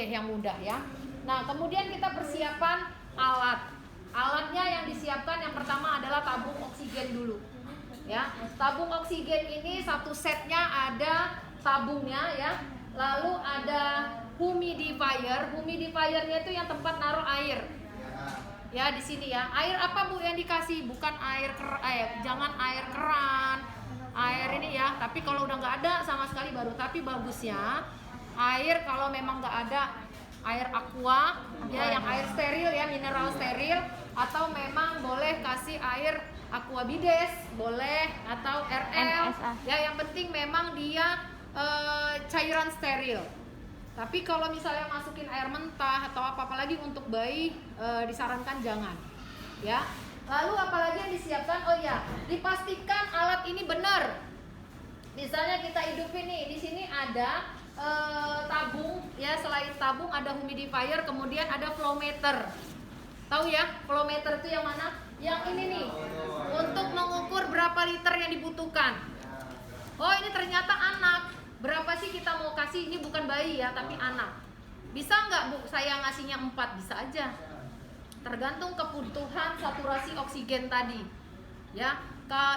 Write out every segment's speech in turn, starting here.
deh yang mudah ya. Nah, kemudian kita persiapan alat. Alatnya yang disiapkan yang pertama adalah tabung oksigen dulu. Ya, tabung oksigen ini satu setnya ada tabungnya ya. Lalu ada humidifier. Humidifiernya itu yang tempat naruh air. Ya, di sini ya. Air apa Bu yang dikasih? Bukan air jangan air keran. Air ini ya. Tapi kalau udah nggak ada sama sekali baru. Tapi bagusnya air kalau memang nggak ada air aqua ya, yang air steril ya, mineral steril, atau memang boleh kasih air aqua bides boleh, atau RL ya, yang penting memang dia cairan steril. Tapi kalau misalnya masukin air mentah atau apa lagi untuk bayi disarankan jangan ya. Lalu apalagi yang disiapkan? Oh ya, dipastikan alat ini benar. Misalnya kita hidupin nih, di sini ada tabung ya, selain tabung ada humidifier, kemudian ada flow meter. Tahu ya, flow meter itu yang mana? Yang ini nih, untuk mengukur berapa liter yang dibutuhkan. Oh, ini ternyata anak. Berapa sih kita mau kasih? Ini bukan bayi ya, tapi anak. Bisa nggak Bu, saya ngasihnya 4? Bisa aja. Tergantung kebutuhan saturasi oksigen tadi. Ya,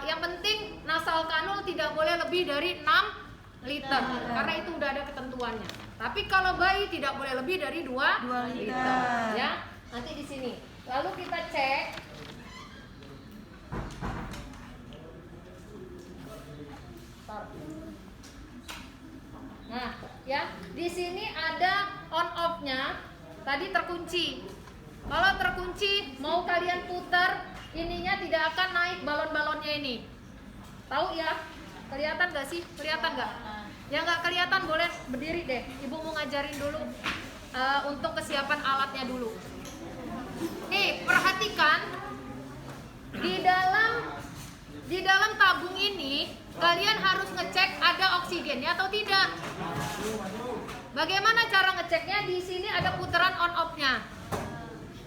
yang penting nasal kanul tidak boleh lebih dari 6 liter, karena itu udah ada ketentuannya. Tapi kalau bayi tidak boleh lebih dari 2 liter. Ya, nanti di sini. Lalu kita cek. Nah, ya, di sini ada on off-nya. Tadi terkunci. Kalau terkunci, mau kalian putar, ininya tidak akan naik balon-balonnya ini. Tahu ya? Kelihatan nggak sih? Kelihatan nggak? Yang nggak kelihatan boleh berdiri deh. Ibu mau ngajarin dulu untuk kesiapan alatnya dulu. Nih, perhatikan di dalam tabung ini kalian harus ngecek ada oksigennya atau tidak. Bagaimana cara ngeceknya? Di sini ada putaran on off-nya.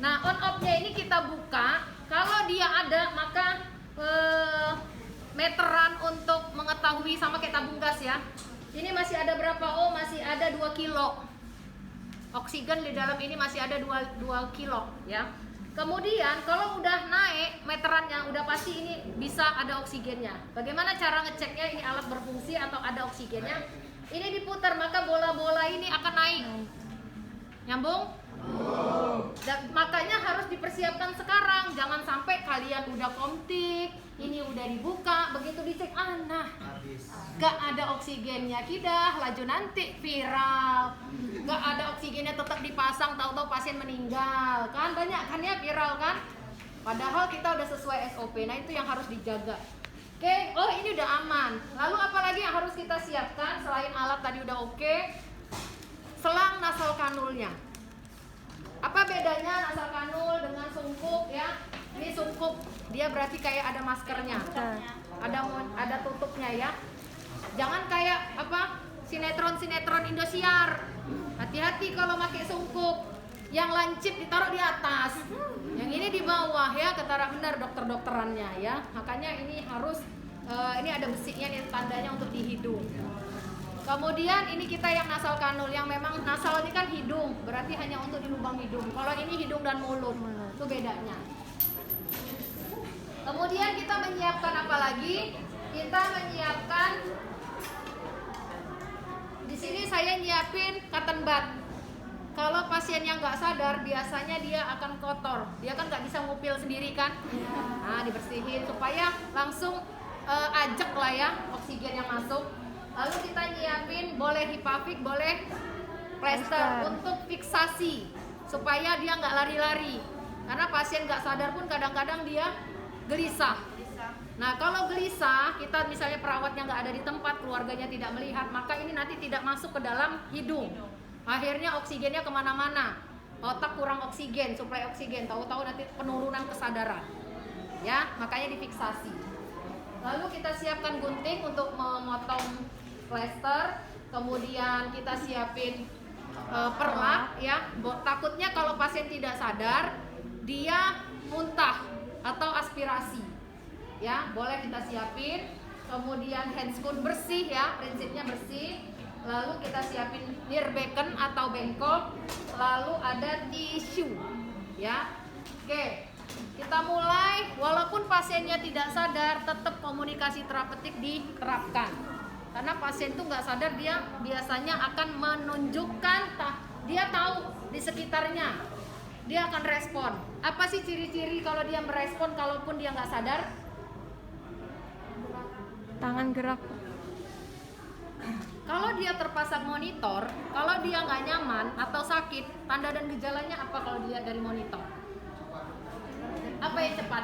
Nah, on off-nya ini kita buka. Kalau dia ada, maka meteran untuk mengetahui, sama kayak tabung gas ya. Ini masih ada berapa? Oh, masih ada 2 kilo. Oksigen di dalam ini masih ada 2 kilo ya. Kemudian kalau udah naik meterannya, udah pasti ini bisa ada oksigennya. Bagaimana cara ngeceknya? Ini alat berfungsi atau ada oksigennya? Ini diputar, maka bola-bola ini akan naik. Nyambung? Dan makanya harus dipersiapkan sekarang. Jangan sampai kalian udah komtik, ini udah dibuka, begitu dicek, gak ada oksigennya, kidah laju nanti viral. Gak ada oksigennya tetap dipasang, tahu-tahu pasien meninggal kan, banyak kan ya viral kan. Padahal kita udah sesuai SOP. Nah, itu yang harus dijaga. Oke, oh ini udah aman. Lalu apalagi yang harus kita siapkan selain alat tadi udah oke? Selang nasal kanulnya. Apa bedanya nasal kanul dengan sungkup ya? Ini sungkup, dia berarti kayak ada maskernya, ada tutupnya ya. Jangan kayak apa sinetron Indosiar. Hati-hati kalau pakai sungkup, yang lancip ditaruh di atas, yang ini di bawah ya, ketara benar dokter-dokterannya ya. Makanya ini harus ini ada besinya nih, tandanya untuk di hidung. Kemudian ini kita yang nasal kanul, yang memang nasal ini kan hidung, berarti hanya untuk di lubang hidung. Kalau ini hidung dan mulut, itu bedanya. Kemudian kita menyiapkan apa lagi? Kita menyiapkan, di sini saya nyiapin cotton bud. Kalau pasien yang nggak sadar, biasanya dia akan kotor. Dia kan nggak bisa ngupil sendiri kan? Nah, dibersihin supaya langsung ajak lah ya oksigen yang masuk. Lalu kita nyiapin boleh hipafik, boleh plester untuk fiksasi supaya dia nggak lari-lari. Karena pasien nggak sadar pun kadang-kadang dia gelisah. Nah, kalau gelisah, kita misalnya perawatnya nggak ada di tempat, keluarganya tidak melihat, maka ini nanti tidak masuk ke dalam hidung. Akhirnya oksigennya kemana-mana. Otak kurang oksigen, suplai oksigen. Tahu-tahu nanti penurunan kesadaran. Ya, makanya difiksasi. Lalu kita siapkan gunting untuk memotong plester. Kemudian kita siapin perlak ya. Takutnya kalau pasien tidak sadar, dia muntah atau aspirasi. Ya, boleh kita siapin. Kemudian handscoon bersih ya, prinsipnya bersih. lalu kita siapin nirbeken atau bengkok, lalu ada tisu, ya. Oke, kita mulai. Walaupun pasiennya tidak sadar, tetap komunikasi terapeutik diterapkan. Karena pasien tuh nggak sadar, dia biasanya akan menunjukkan, dia tahu di sekitarnya, dia akan respon. Apa sih ciri-ciri kalau dia merespon kalaupun dia nggak sadar? Tangan gerak. Kalau dia terpasang monitor, kalau dia nggak nyaman atau sakit, tanda dan gejalanya apa kalau dilihat dari monitor? Apa yang cepat?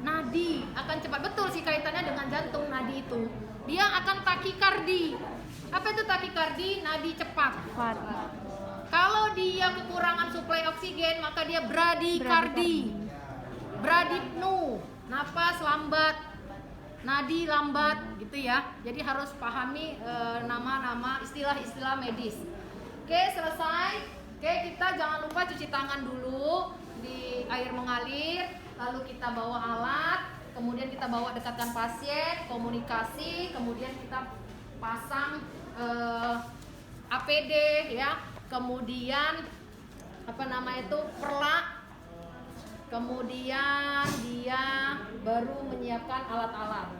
Nadi akan cepat. Betul sih, kaitannya dengan jantung. Nadi itu dia akan takikardi. Apa itu takikardi? Nadi cepat. Kalau dia kekurangan suplai oksigen, maka dia bradikardi. Bradipnu, napas lambat, nadi lambat, gitu ya. Jadi harus pahami nama-nama istilah-istilah medis. Oke, selesai. Oke, kita jangan lupa cuci tangan dulu di air mengalir, lalu kita bawa alat, kemudian kita bawa dekatkan pasien, komunikasi, kemudian kita pasang APD, ya, kemudian perlak, kemudian dia baru menyiapkan alat-alat.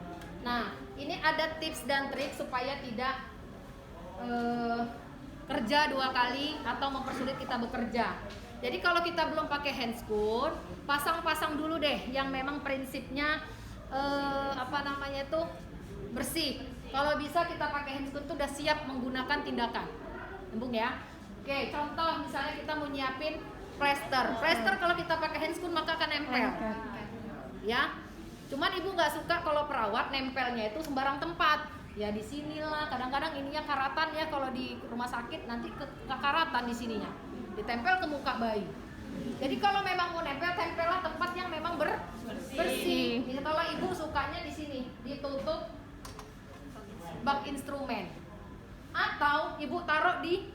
Nah, ini ada tips dan trik supaya tidak kerja 2 kali atau mempersulit kita bekerja. Jadi kalau kita belum pakai handscoon, pasang dulu deh yang memang prinsipnya bersih. Kalau bisa kita pakai handscoon tuh udah siap menggunakan tindakan. Nyambung ya. Oke, contoh misalnya kita mau nyiapin plester. Plester kalau kita pakai handscoon maka akan nempel. Ya. Cuman ibu nggak suka kalau perawat nempelnya itu sembarang tempat. Ya di sinilah, kadang-kadang ininya karatan ya, kalau di rumah sakit nanti kekaratan di sininya. Ditempel ke muka bayi. Jadi kalau memang mau nempel, tempellah tempat yang memang bersih. Kalau ibu sukanya di sini, ditutup bak instrumen. Atau ibu taruh di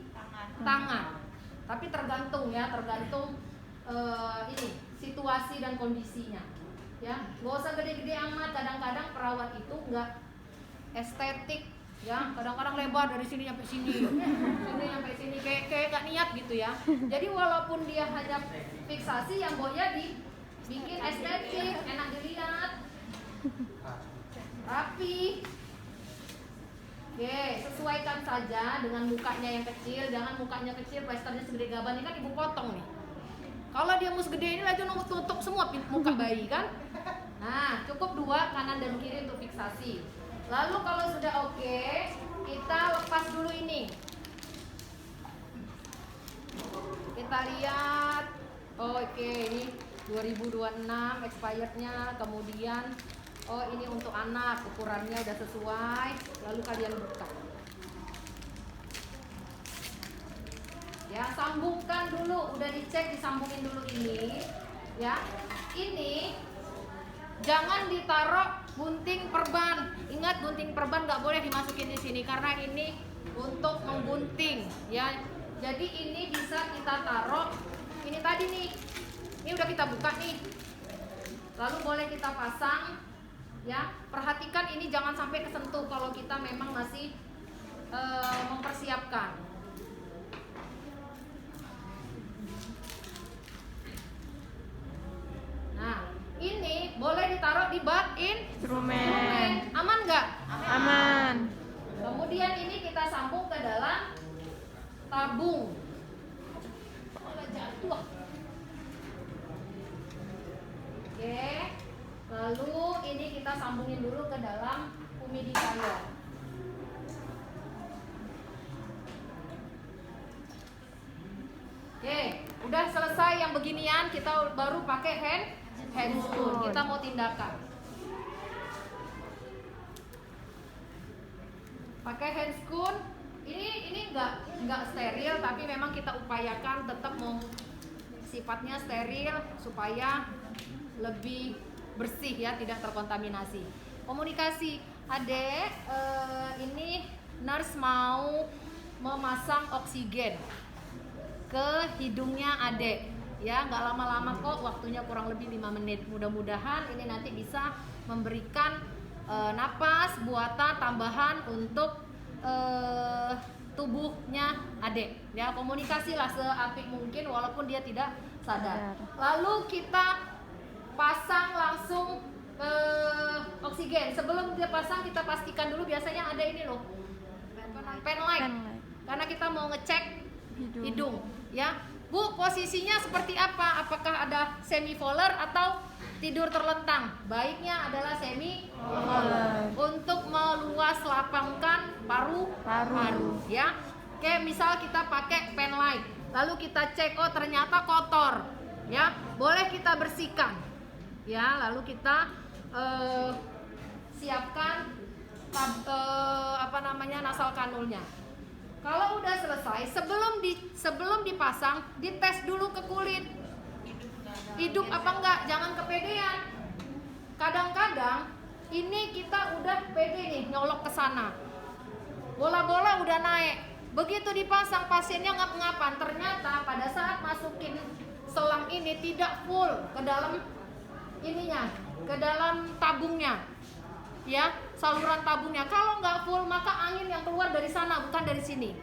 tangan. Tapi tergantung ini situasi dan kondisinya. Ya, nggak usah gede-gede amat. Kadang-kadang perawat itu nggak estetik, ya, kadang-kadang lebar dari sini sampai sini, sampai sini kayak gak niat gitu ya. Jadi walaupun dia hanya fiksasi, yang boya dibikin estetik, enak dilihat, rapi. Oke, sesuaikan saja dengan mukanya yang kecil, jangan mukanya kecil, plesternya segede gaban. Ini kan ibu potong nih. Kalau dia mau segede ini aja tutup semua muka bayi kan. Nah, cukup 2 kanan dan kiri untuk fiksasi. Lalu kalau sudah oke, kita lepas dulu ini. Kita lihat. Oke, ini 2026 expirednya. Kemudian ini untuk anak, ukurannya udah sesuai. Lalu kalian buka. Ya, sambungkan dulu. Udah dicek, disambungin dulu ini. Ya, ini jangan ditaruh gunting perban. Ingat, gunting perban nggak boleh dimasukin di sini karena ini untuk menggunting, ya. Jadi ini bisa kita taruh. Ini tadi nih, ini udah kita buka nih. Lalu boleh kita pasang, ya. Perhatikan ini jangan sampai kesentuh kalau kita memang masih mempersiapkan. Nah, ini boleh ditaruh di bak instrumen. Aman nggak? Aman. Kemudian ini kita sambung ke dalam tabung. Jatuh. Oke. Lalu ini kita sambungin dulu ke dalam humidifier. Oke, udah selesai yang beginian, kita baru pakai handscoon. Kita mau tindakan. Pakai handscoon. Ini nggak steril, tapi memang kita upayakan tetap sifatnya steril supaya lebih bersih, ya, tidak terkontaminasi. Komunikasi, adek, ini nurse mau memasang oksigen ke hidungnya adek, ya, nggak lama-lama kok, waktunya kurang lebih 5 menit. Mudah-mudahan ini nanti bisa memberikan napas buatan tambahan untuk tubuhnya adik ya, komunikasilah seapik mungkin walaupun dia tidak sadar. Lalu kita pasang langsung oksigen. Sebelum dia pasang kita pastikan dulu, biasanya ada ini loh, pen light, karena kita mau ngecek hidung ya. Bu, posisinya seperti apa? Apakah ada semi volar atau tidur terlentang? Baiknya adalah semi volar untuk meluas lapangkan paru-paru ya. Oke, misal kita pakai pen light, lalu kita cek, oh ternyata kotor ya, boleh kita bersihkan ya. Lalu kita siapkan nasal kanulnya. Kalau udah selesai, sebelum dipasang, dites dulu ke kulit, hidup apa enggak, jangan kepedean. Kadang-kadang ini kita udah pede nih nyolok ke sana, bola-bola udah naik, begitu dipasang pasiennya ngap-ngapan. Ternyata pada saat masukin selang ini tidak full ke dalam ininya, ke dalam tabungnya ya, saluran tabungnya. Kalau nggak full maka angin yang keluar dari sana bukan dari sini.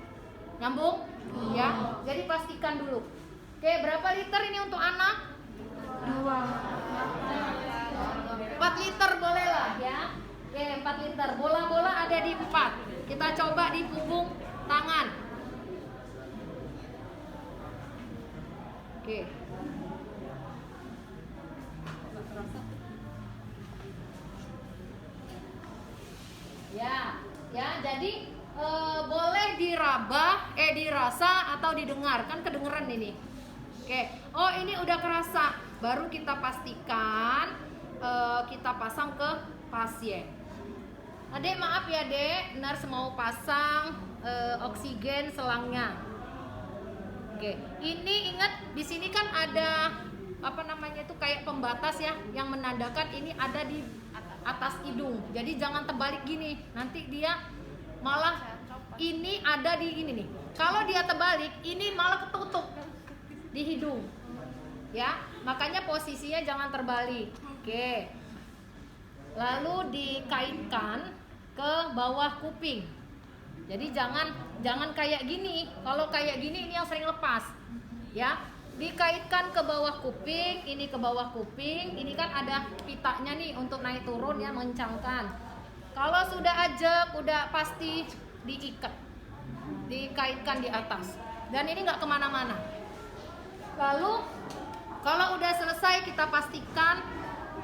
Nyambung ya, jadi pastikan dulu. Oke, berapa liter ini untuk anak? 4 liter boleh lah ya. Oke, 4 liter. Bola-bola ada di 4. Kita coba di punggung tangan. Oke. Ya, jadi boleh diraba, dirasa atau didengar, kan kedengeran ini. Oke, oh ini udah kerasa, baru kita pastikan kita pasang ke pasien. Adek maaf ya dek, nurse mau pasang oksigen selangnya. Oke, ini ingat di sini kan ada itu kayak pembatas ya, yang menandakan ini ada di atas hidung. Jadi jangan terbalik gini, nanti dia malah ini ada di ini nih. Kalau dia terbalik, ini malah ketutup di hidung. Ya, makanya posisinya jangan terbalik. Oke. Lalu dikaitkan ke bawah kuping. Jadi jangan kayak gini. Kalau kayak gini ini yang sering lepas. Ya. Dikaitkan ke bawah kuping, ini ke bawah kuping, ini kan ada pitanya nih untuk naik turun ya, mengencangkan. Kalau sudah ajak, udah pasti diikat, dikaitkan di atas, dan ini nggak kemana-mana. Lalu kalau udah selesai kita pastikan,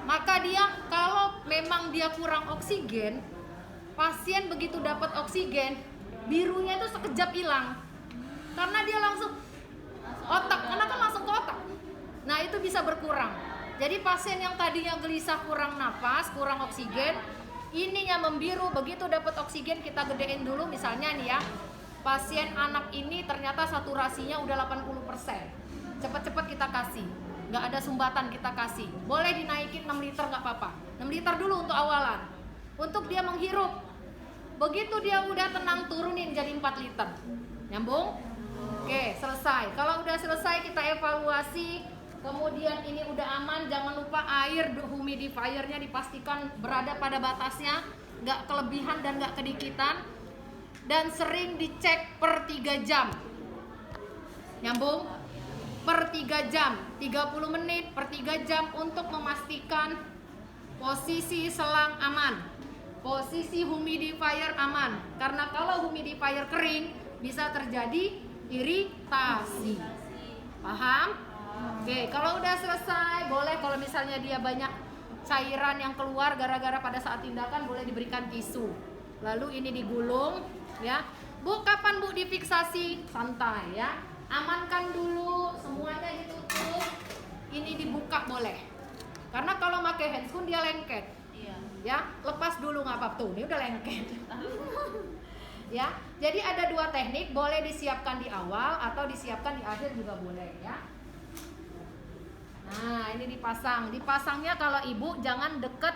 maka dia kalau memang dia kurang oksigen, pasien begitu dapat oksigen, birunya itu sekejap hilang, karena dia langsung karena kan langsung ke otak. Nah itu bisa berkurang. Jadi pasien yang tadinya gelisah kurang napas, kurang oksigen, ininya membiru, begitu dapat oksigen kita gedein dulu. Misalnya nih ya, pasien anak ini ternyata saturasinya udah 80%. Cepet-cepet kita kasih, nggak ada sumbatan kita kasih. Boleh dinaikin 6 liter nggak apa-apa. 6 liter dulu untuk awalan, untuk dia menghirup. Begitu dia udah tenang, turunin jadi 4 liter. Nyambung? Oke, selesai. Kalau udah selesai kita evaluasi, kemudian ini udah aman. Jangan lupa air humidifiernya dipastikan berada pada batasnya, nggak kelebihan dan nggak kedikitan, dan sering dicek per 3 jam. Nyambung? Per 3 jam, 30 menit per 3 jam untuk memastikan posisi selang aman, posisi humidifier aman. Karena kalau humidifier kering bisa terjadi iritasi. Paham? Oke, kalau udah selesai, boleh kalau misalnya dia banyak cairan yang keluar gara-gara pada saat tindakan, boleh diberikan tisu. Lalu ini digulung ya. Bu, kapan Bu difiksasi? Santai ya. Amankan dulu, semuanya ditutup. Ini dibuka boleh. Karena kalau pakai handscoon dia lengket. Ya, lepas dulu nggak apa-apa. Tuh, ini udah lengket. Ya, jadi ada 2 teknik, boleh disiapkan di awal atau disiapkan di akhir juga boleh ya. Nah, ini dipasangnya kalau ibu jangan deket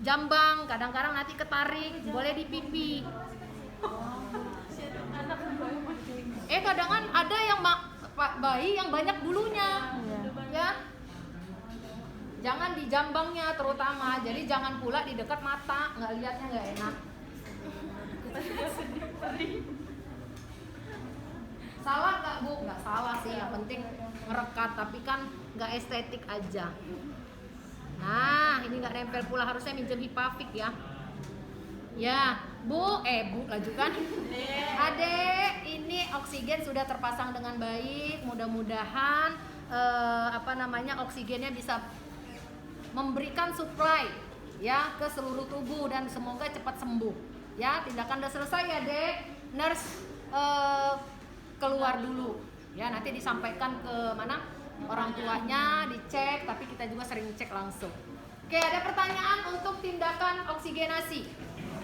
jambang, kadang-kadang nanti ketarik, boleh di pipi. Kadang-kadang ada yang bayi yang banyak bulunya, ya. Jangan di jambangnya terutama. Jadi jangan pula di dekat mata, nggak lihatnya nggak enak. Salah nggak Bu? Nggak salah sih, yang penting ngerekat, tapi kan nggak estetik aja. Nah, ini nggak nempel pula, harusnya minjem Hipafik ya. Ya, Bu laju kan? Adek, ini oksigen sudah terpasang dengan baik. Mudah-mudahan oksigennya bisa memberikan supply ya ke seluruh tubuh dan semoga cepat sembuh. Ya, tindakan udah selesai ya, Dek. Nurse keluar dulu. Ya, nanti disampaikan ke mana? Orang tuanya, dicek, tapi kita juga sering cek langsung. Oke, ada pertanyaan untuk tindakan oksigenasi.